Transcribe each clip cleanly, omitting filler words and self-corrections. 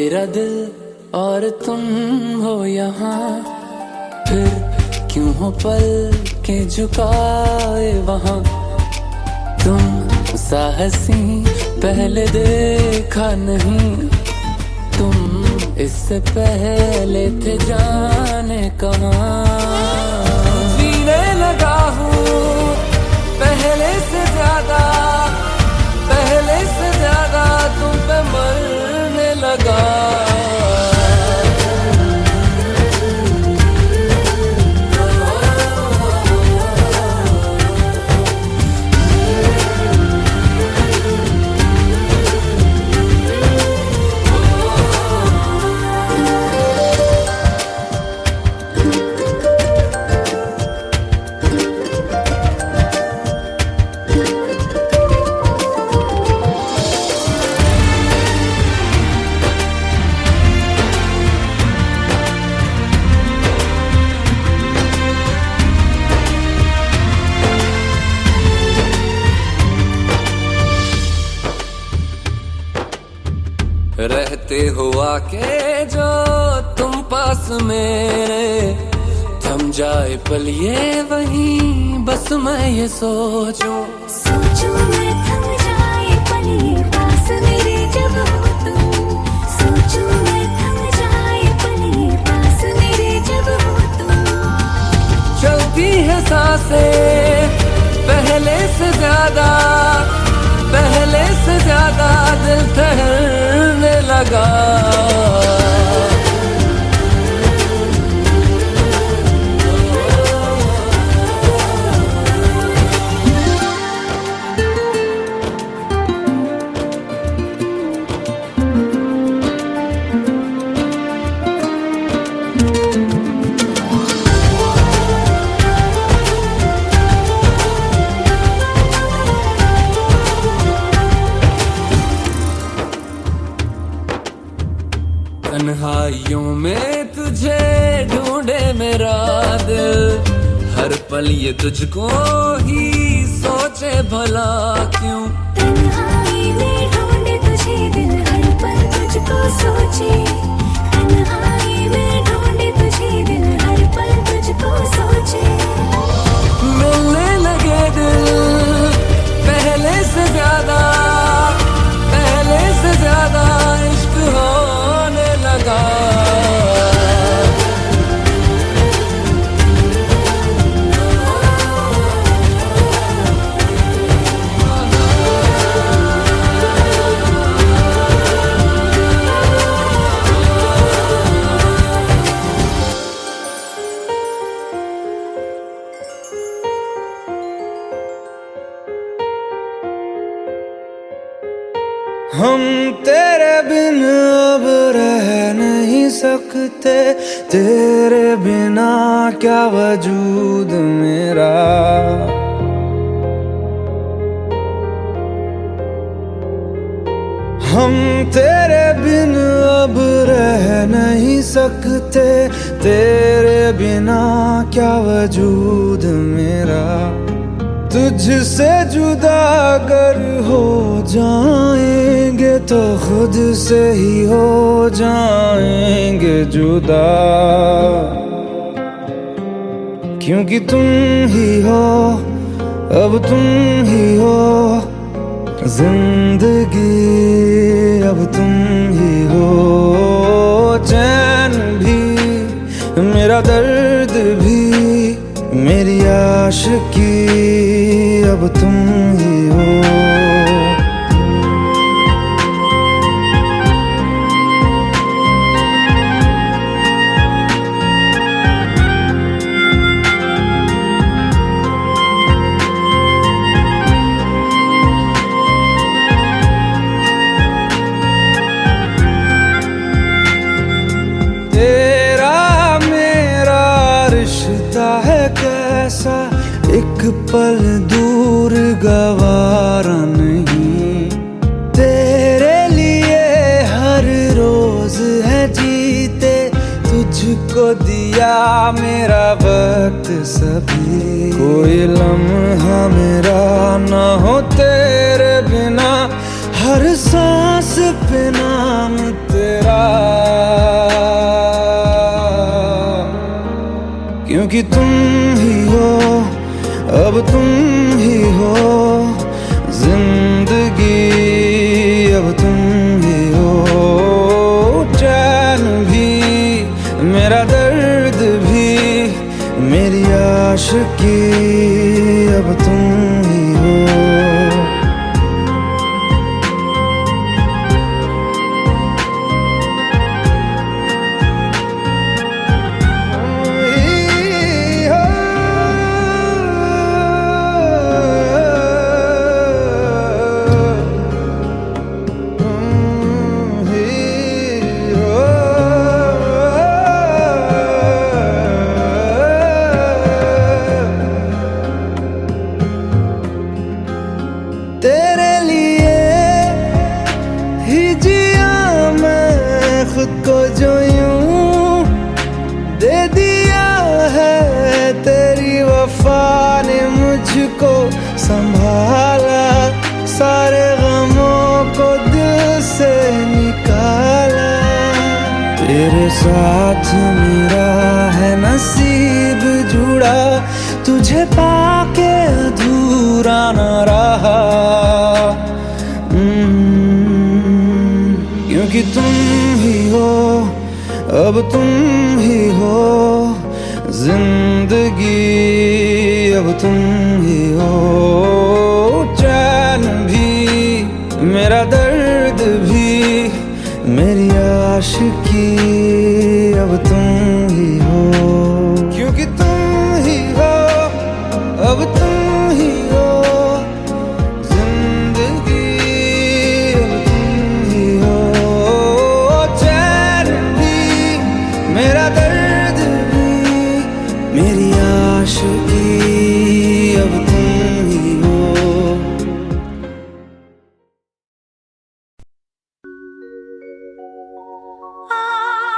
मेरा दिल और तुम हो यहाँ, फिर क्यों हो पल के झुकाए वहाँ। तुम साहसी पहले देखा नहीं, तुम इससे पहले थे जाने कहाँ। जीने लगा हूँ पहले से ज्यादा, पहले से ज्यादा तुम पे मरने लगा। रहते हुआ के जो तुम पास मेरे, थम जाए पल ये वहीं बस मैं ये सोचूं मैं थम जाए पल ये पास मेरे जब हो तुम। सोचूं मैं थम जाए पल ये पास मेरे जब हो तुम। चलती है सांसें पहले से ज्यादा, पहले से ज्यादा दिल ठहरने लगा। तन्हाइयों में तुझे ढूंढे मेरा दिल, हर पल ये तुझको ही सोचे भला क्यों। तन्हाई में ढूंढे तुझे दिल, हर पल तुझको सोचे। तन्हाई में ढूंढे तुझे दिल, हर पल तुझको सोचे। मिलने लगे दिल पहले से ज्यादा, पहले से ज्यादा इश्क होने लगा। हम तेरे बिन अब रह नहीं सकते, तेरे बिना क्या वजूद मेरा। हम तेरे बिन अब रह नहीं सकते, तेरे बिना क्या वजूद मेरा। तुझसे जुदा अगर हो जाएंगे तो खुद से ही हो जाएंगे जुदा, क्योंकि तुम ही हो, अब तुम ही हो जिंदगी, अब तुम ही हो। चैन भी मेरा दर्द भी मेरी आशिकी, अब तुम ही हो। तेरा मेरा रिश्ता है कैसा, एक पल दूर गवारा नहीं। तेरे लिए हर रोज है जीते, तुझको दिया मेरा वक्त सभी। कोई लम्हा मेरा ना हो तेरे बिना, हर सांस पे नाम तेरा। क्योंकि तुम ही हो, अब तुम ही हो जिंदगी, अब तुम ही हो चैन भी, मेरा दर्द भी, मेरी आशिकी, अब तुम ही हो। तेरे लिए ही जिया मैं खुद को जो यूं दे दिया है, तेरी वफा ने मुझको संभाला, सारे गमों को दिल से निकाला। तेरे साथ मेरा है नसीब जुड़ा, तुझे पाके अधूरा न रहा। क्योंकि तुम ही हो, अब तुम ही हो जिंदगी, अब तुम ही हो चैन भी, मेरा दर्द भी, मेरी आशिकी, अब तुम ही हो। क्योंकि तुम ही हो, अब तुम ही हो जिंदगी, अब तुम ही हो चैन भी, मेरा दर्द भी, मेरी आशिकी, अब तुम ही हो। आ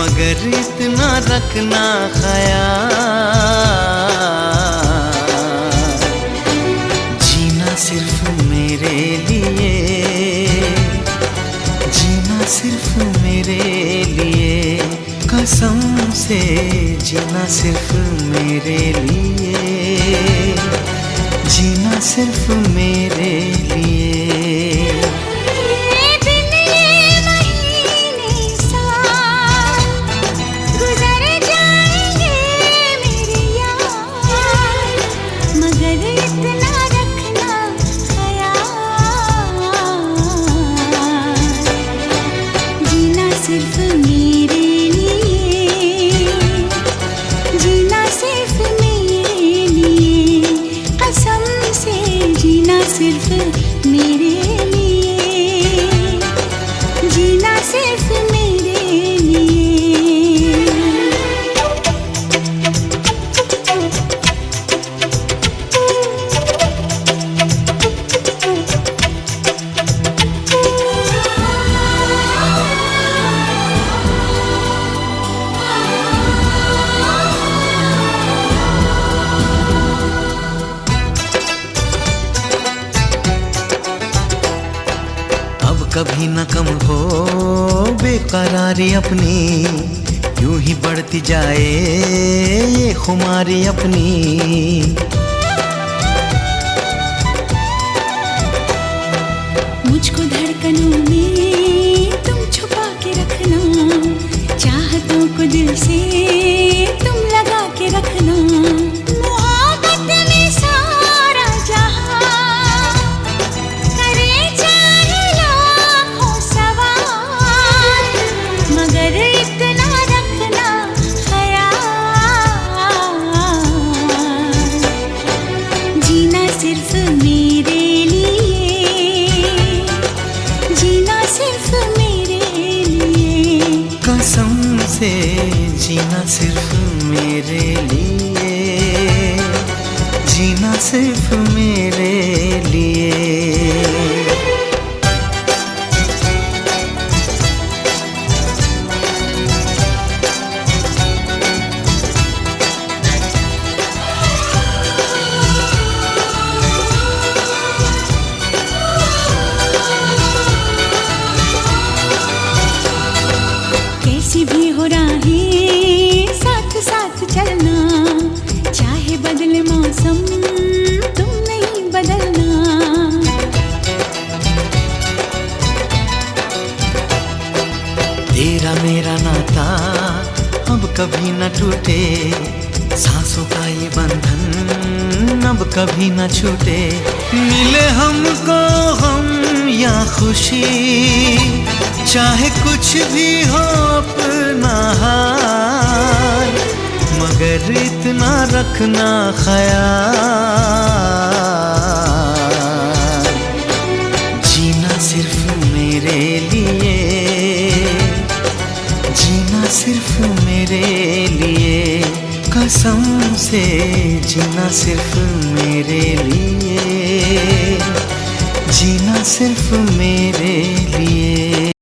मगर इतना रखना ख्याल, जीना सिर्फ मेरे लिए, जीना सिर्फ मेरे लिए, कसम से जीना सिर्फ मेरे लिए, जीना सिर्फ मेरे लिए। सिर्फ मेरे लिए, जीना सिर्फ मेरे लिए, कसम से जीना सिर्फ मेरे लिए, जीना सिर्फ मेरे लिए। कभी न कम हो बेकरारी अपनी, यूं ही बढ़ती जाए ये खुमारी अपनी। मुझको धड़कनों में तुम छुपा के रखना, चाहतों को दिल से तुम लगा के रखना। मोहब्बत में सारा जहां करे चाहे लाखों सवाल, मगर इतना रखना ख्याल, जीना सिर्फ मेरे लिए, जीना सिर्फ मेरे लिए, कसम से जीना सिर्फ मेरे लिए, जीना सिर्फ मेरे लिए। कैसी भी हो राहें साथ साथ चलना, चाहे बदले मौसम तुम नहीं बदलना। तेरा मेरा नाता अब कभी न टूटे, सांसों का ये बंधन अब कभी न छूटे। मिले हमको हम या खुशी, चाहे कुछ भी हो अपना हाल, मगर इतना रखना ख्याल, जीना सिर्फ मेरे लिए, जीना सिर्फ मेरे लिए, कसम से जीना सिर्फ मेरे लिए, जीना सिर्फ मेरे लिए।